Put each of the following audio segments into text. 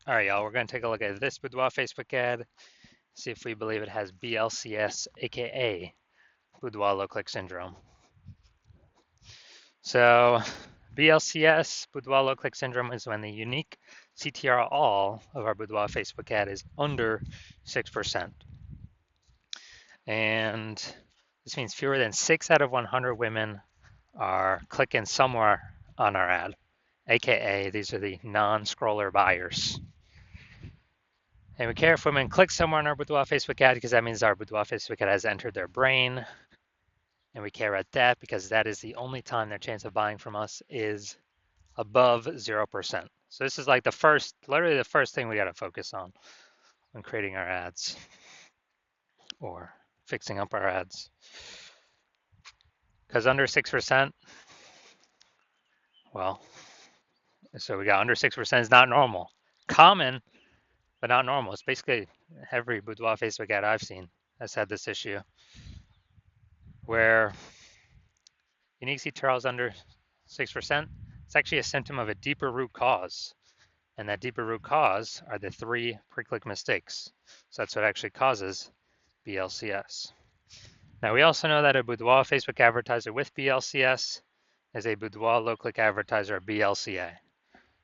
All right, y'all, we're going to take a look at this Boudoir Facebook ad, see if we believe it has BLCS, aka Boudoir low click syndrome. So, BLCS, Boudoir low click syndrome, is when the unique CTR all of our Boudoir Facebook ad is under 6%. And this means fewer than 6 out of 100 women are clicking somewhere on our ad, aka these are the non-scroller buyers. And we care if women click somewhere on our Boudoir Facebook ad because that means our Boudoir Facebook ad has entered their brain. And we care about that because that is the only time their chance of buying from us is above 0%. So this is like literally the first thing we got to focus on when creating our ads or fixing up our ads. Because under 6%, well, so we got under 6% is not normal. Common, but not normal. It's basically every Boudoir Facebook ad I've seen has had this issue where unique CTRL is under 6%. It's actually a symptom of a deeper root cause. And that deeper root cause are the 3 pre-click mistakes. So that's what actually causes BLCS. Now we also know that a Boudoir Facebook advertiser with BLCS is a Boudoir low-click advertiser, BLCA.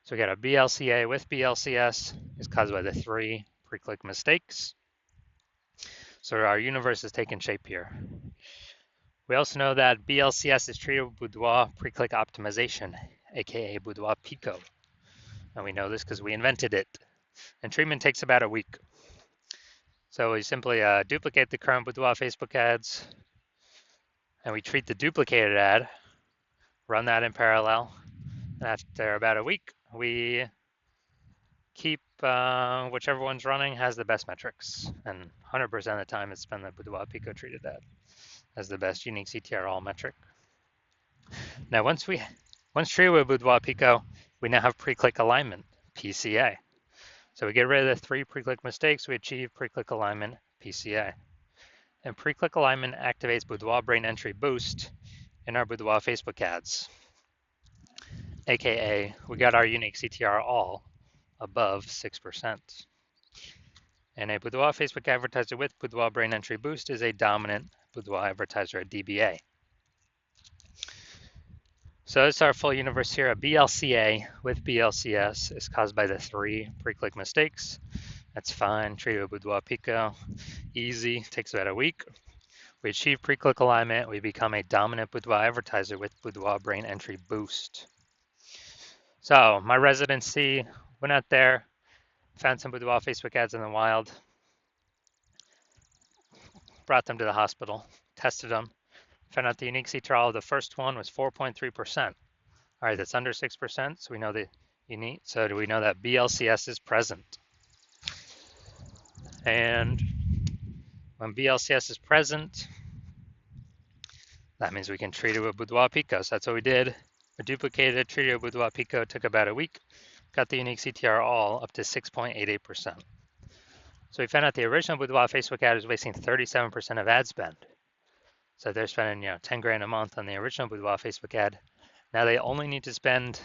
So we got a BLCA with BLCS is caused by the 3 pre-click mistakes. So our universe is taking shape here. We also know that BLCS is treated with Boudoir pre-click optimization, aka Boudoir Pico. And we know this because we invented it. And treatment takes about a week. So we simply duplicate the current Boudoir Facebook ads, and we treat the duplicated ad, run that in parallel, and after about a week, we keep whichever one's running has the best metrics. And 100% of the time, it's been the Boudoir Pico treated ad as the best unique CTR all metric. Now, once treated with Boudoir Pico, we now have pre-click alignment, PCA. So we get rid of the 3 pre-click mistakes, we achieve pre-click alignment, PCA. And pre-click alignment activates Boudoir brain entry boost in our Boudoir Facebook ads, aka we got our unique CTR all above 6%. And a Boudoir Facebook advertiser with Boudoir brain entry boost is a dominant Boudoir advertiser, a DBA. So this is our full universe here. A BLCA with BLCS is caused by the 3 pre-click mistakes. That's fine. Treated with Boudoir Pico. Easy. Takes about a week. We achieve pre-click alignment. We become a dominant Boudoir advertiser with Boudoir brain entry boost. So my residency, went out there, found some Boudoir Facebook ads in the wild, brought them to the hospital, tested them, found out the unique CTR of the first one was 4.3%. All right, that's under 6%, so we know the unique. So do we know that BLCS is present? And when BLCS is present, that means we can treat it with Boudoir Pico. So that's what we did. We duplicated it, treated it with Boudoir Pico, took about a week, got the unique CTR all up to 6.88%. So we found out the original Boudoir Facebook ad was wasting 37% of ad spend. So they're spending 10 grand a month on the original Boudoir Facebook ad. Now they only need to spend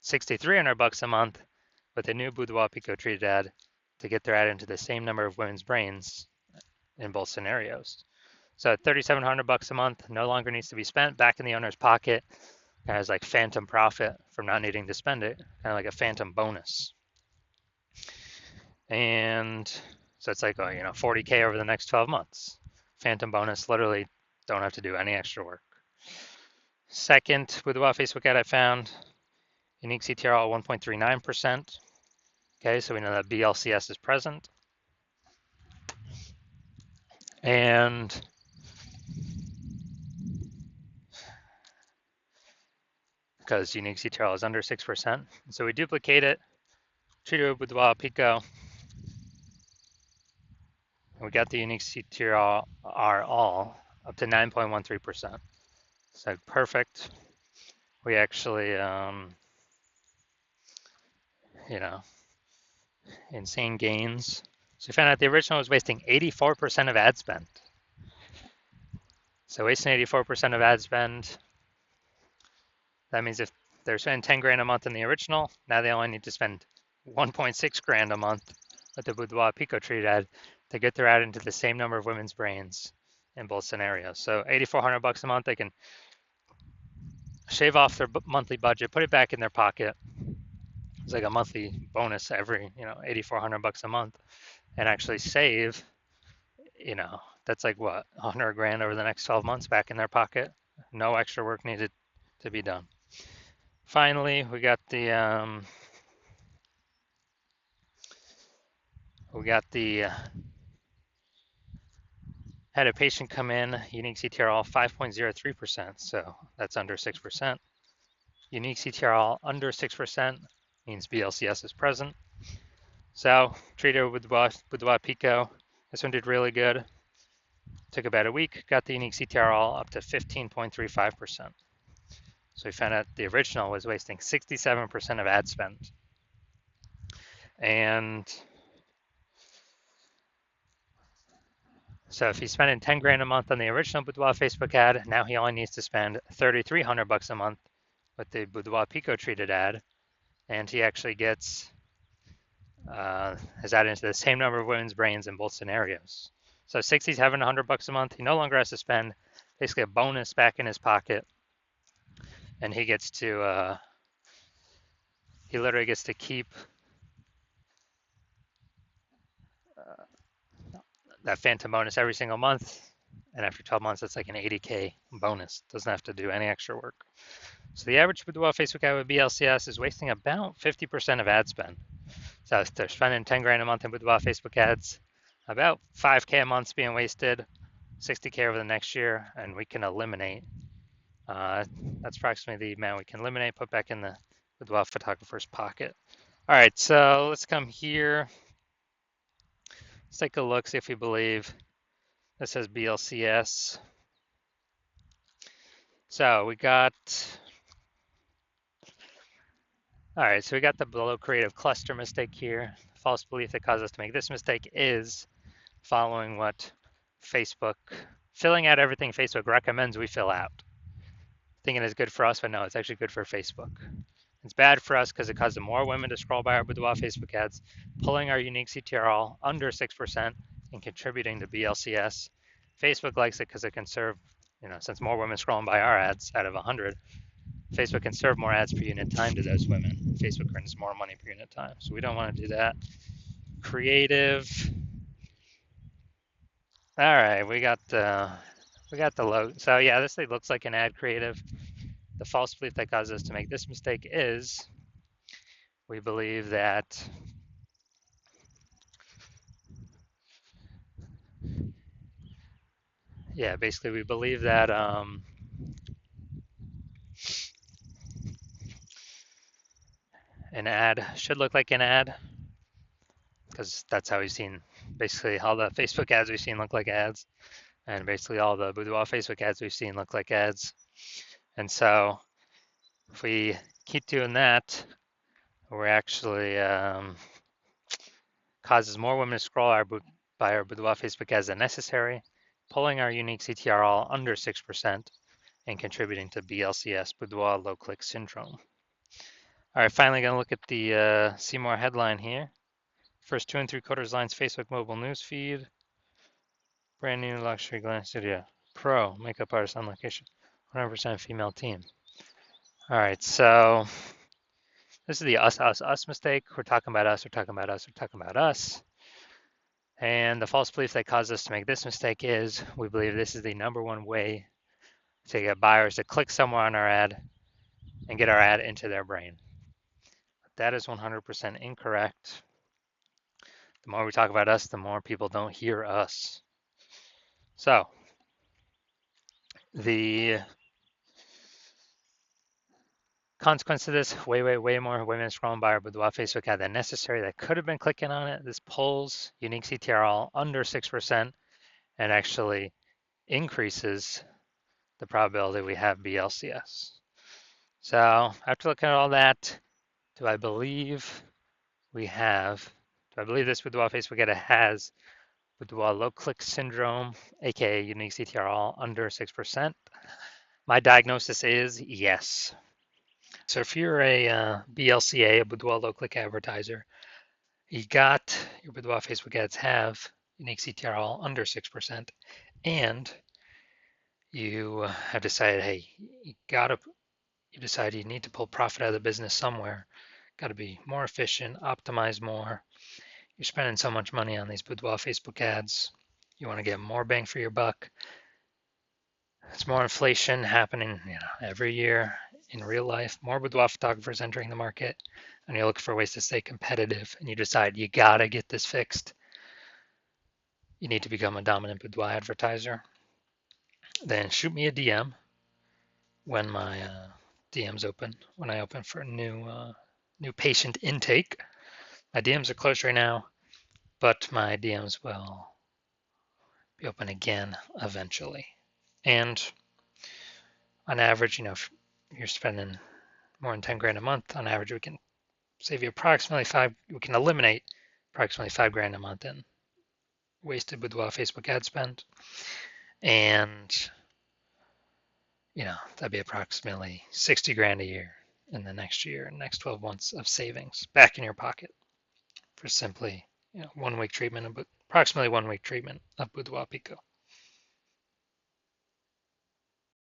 $6,300 a month with the new Boudoir Pico treated ad to get their ad into the same number of women's brains in both scenarios. So $3,700 a month no longer needs to be spent back in the owner's pocket as like phantom profit from not needing to spend it, kind of like a phantom bonus. And so it's like, 40K over the next 12 months. Phantom bonus, literally don't have to do any extra work. Second Boudoir Facebook ad I found, unique CTR 1.39%. Okay, so we know that BLCS is present. And because unique CTR is under 6%. So we duplicate it, treat it with Boudoir Pico. And we got the unique CTR all up to 9.13%. So perfect. We actually, insane gains. So we found out the original was wasting 84% of ad spend. So wasting 84% of ad spend, that means if they're spending 10 grand a month in the original, now they only need to spend 1.6 grand a month with the Boudoir Pico Treat ad to get their ad into the same number of women's brains in both scenarios. So 8,400 bucks a month, they can shave off their monthly budget, put it back in their pocket. It's like a monthly bonus every, 8,400 bucks a month, and actually save, that's like what, 100 grand over the next 12 months back in their pocket. No extra work needed to be done. Finally, we got the had a patient come in, unique CTRL 5.03%, so that's under 6%. Unique CTRL under 6% means BLCS is present. So treated with Boudoir Pico. This one did really good. Took about a week, got the unique CTRL up to 15.35%. So we found out the original was wasting 67% of ad spend. And so if he's spending 10 grand a month on the original Boudoir Facebook ad, now he only needs to spend 3,300 bucks a month with the Boudoir Pico treated ad, and he actually gets his ad into the same number of women's brains in both scenarios. So 60's having 100 bucks a month. He no longer has to spend basically a bonus back in his pocket, and he gets to he literally gets to keep that phantom bonus every single month, and after 12 months, it's like an 80K bonus. Doesn't have to do any extra work. So the average Boudoir Facebook ad with BLCS is wasting about 50% of ad spend. So if they're spending 10 grand a month in Boudoir Facebook ads, about 5K a month's being wasted, 60K over the next year, and we can eliminate. That's approximately the amount we can eliminate, put back in the Boudoir photographer's pocket. All right, so let's come here. Let's take a look, see if we believe this says BLCS. So we got, all right, so we got the below creative cluster mistake here. False belief that caused us to make this mistake is following what Facebook, filling out everything Facebook recommends we fill out. Thinking it's good for us, but no, it's actually good for Facebook. It's bad for us because it causes more women to scroll by our Boudoir Facebook ads, pulling our unique CTRL under 6% and contributing to BLCS. Facebook likes it because it can serve, since more women scrolling by our ads out of 100, Facebook can serve more ads per unit time to those women. Facebook earns more money per unit time, so we don't want to do that. Creative. All right, we got the logo. So yeah, this thing looks like an ad creative. The false belief that caused us to make this mistake is we believe that basically we believe that an ad should look like an ad, because that's how we've seen basically all the Facebook ads we've seen look like ads, and basically all the Boudoir Facebook ads we've seen look like ads. And so if we keep doing that, we're actually causes more women to scroll by our Boudoir Facebook ads than necessary, pulling our unique CTRL under 6% and contributing to BLCS, Boudoir low click syndrome. All right, finally gonna look at the see more headline here. First 2 3/4 lines Facebook mobile news feed. Brand new luxury glam studio. Pro makeup artist on location. 100% female team. All right, so this is the us mistake. We're talking about us, we're talking about us, we're talking about us. And the false belief that caused us to make this mistake is we believe this is the #1 way to get buyers to click somewhere on our ad and get our ad into their brain. That is 100% incorrect. The more we talk about us, the more people don't hear us. So the consequence of this, way more women scrolling by our Boudoir Facebook ad than necessary that could have been clicking on it. This pulls unique CTRL under 6% and actually increases the probability we have BLCS. So after looking at all that, do I believe this Boudoir Facebook ad has Boudoir low click syndrome, aka unique CTRL under 6%? My diagnosis is yes. So if you're a BLCA, a Boudoir low click advertiser, You got your Boudoir Facebook ads have unique CTR all under 6%, and you have decided, hey, you decide you need to pull profit out of the business somewhere. Got to be more efficient, optimize more. You're spending so much money on these Boudoir Facebook ads. You want to get more bang for your buck. It's more inflation happening, every year in real life. More boudoir photographers entering the market, and you're looking for ways to stay competitive. And you decide you gotta get this fixed. You need to become a dominant boudoir advertiser. Then shoot me a DM when my DMs open. When I open for new patient intake. My DMs are closed right now, but my DMs will be open again eventually. And on average, if you're spending more than 10 grand a month, on average, we can save you we can eliminate approximately 5 grand a month in wasted boudoir Facebook ad spend. And, that'd be approximately 60 grand a year in the next 12 months of savings back in your pocket for simply, 1 week treatment, approximately 1 week treatment of Boudoir Pico.